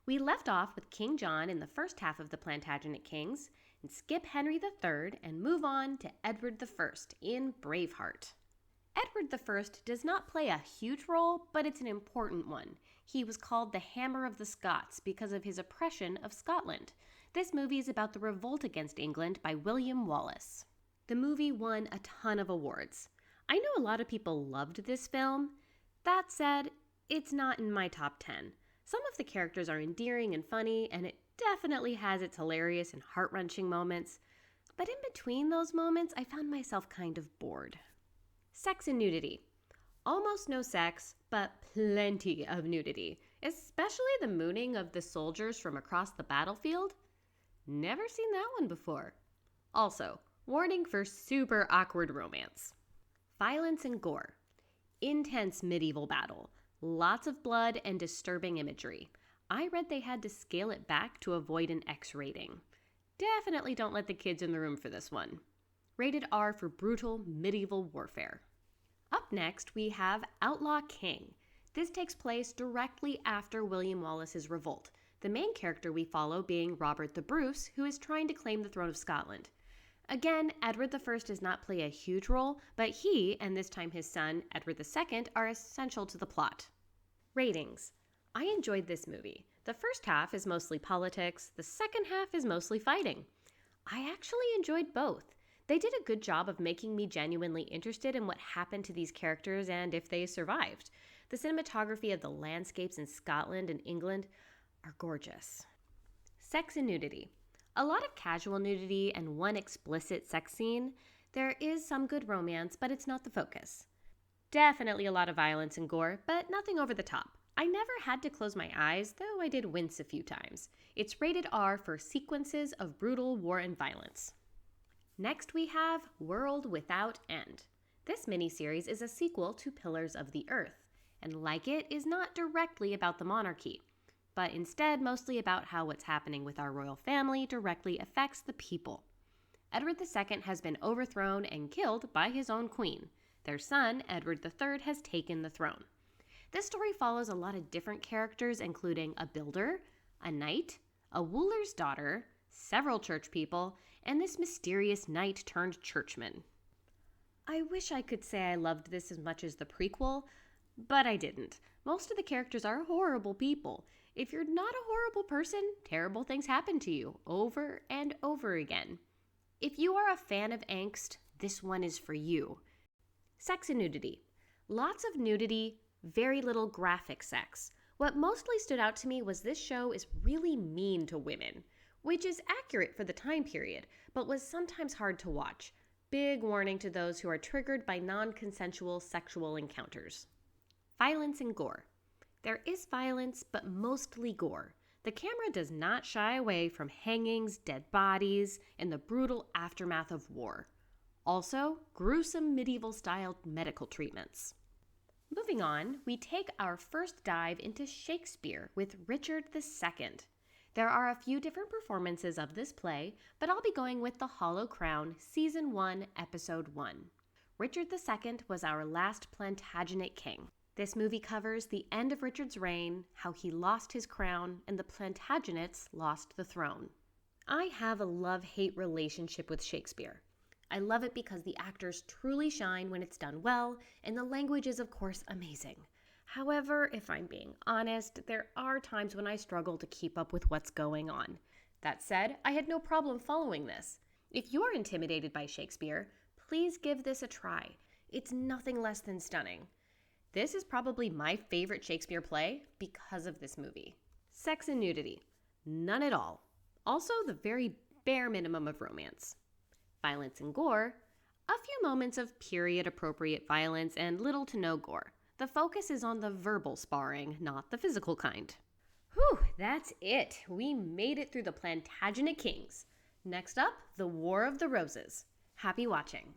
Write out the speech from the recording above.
We left off with King John in the first half of the Plantagenet Kings and skip Henry III and move on to Edward I in Braveheart. Edward I does not play a huge role, but it's an important one. He was called the Hammer of the Scots because of his oppression of Scotland. This movie is about the revolt against England by William Wallace. The movie won a ton of awards. I know a lot of people loved this film. That said, it's not in my top 10. Some of the characters are endearing and funny, and it definitely has its hilarious and heart-wrenching moments. But in between those moments, I found myself kind of bored. Sex and nudity. Almost no sex, but plenty of nudity, especially the mooning of the soldiers from across the battlefield. Never seen that one before. Also, warning for super awkward romance. Violence and gore. Intense medieval battle. Lots of blood and disturbing imagery. I read they had to scale it back to avoid an X rating. Definitely don't let the kids in the room for this one. Rated R for brutal medieval warfare. Up next, we have Outlaw King. This takes place directly after William Wallace's revolt, the main character we follow being Robert the Bruce, who is trying to claim the throne of Scotland. Again, Edward I does not play a huge role, but he, and this time his son, Edward II, are essential to the plot. Ratings. I enjoyed this movie. The first half is mostly politics, the second half is mostly fighting. I actually enjoyed both. They did a good job of making me genuinely interested in what happened to these characters and if they survived. The cinematography of the landscapes in Scotland and England are gorgeous. Sex and nudity. A lot of casual nudity and one explicit sex scene. There is some good romance, but it's not the focus. Definitely a lot of violence and gore, but nothing over the top. I never had to close my eyes, though I did wince a few times. It's rated R for sequences of brutal war and violence. Next we have World Without End. This miniseries is a sequel to Pillars of the Earth, and like it, is not directly about the monarchy, but instead mostly about how what's happening with our royal family directly affects the people. Edward II has been overthrown and killed by his own queen. Their son, Edward III, has taken the throne. This story follows a lot of different characters, including a builder, a knight, a wooler's daughter, several church people, and this mysterious knight-turned-churchman. I wish I could say I loved this as much as the prequel, but I didn't. Most of the characters are horrible people. If you're not a horrible person, terrible things happen to you over and over again. If you are a fan of angst, this one is for you. Sex and nudity. Lots of nudity, very little graphic sex. What mostly stood out to me was this show is really mean to women, which is accurate for the time period, but was sometimes hard to watch. Big warning to those who are triggered by non-consensual sexual encounters. Violence and gore. There is violence, but mostly gore. The camera does not shy away from hangings, dead bodies, and the brutal aftermath of war. Also, gruesome medieval-style medical treatments. Moving on, we take our first dive into Shakespeare with Richard II. There are a few different performances of this play, but I'll be going with The Hollow Crown, Season 1, Episode 1. Richard II was our last Plantagenet king. This movie covers the end of Richard's reign, how he lost his crown, and the Plantagenets lost the throne. I have a love-hate relationship with Shakespeare. I love it because the actors truly shine when it's done well, and the language is, of course, amazing. However, if I'm being honest, there are times when I struggle to keep up with what's going on. That said, I had no problem following this. If you're intimidated by Shakespeare, please give this a try. It's nothing less than stunning. This is probably my favorite Shakespeare play because of this movie. Sex and nudity. None at all. Also, the very bare minimum of romance. Violence and gore. A few moments of period-appropriate violence and little to no gore. The focus is on the verbal sparring, not the physical kind. Whew, that's it. We made it through the Plantagenet Kings. Next up, the War of the Roses. Happy watching.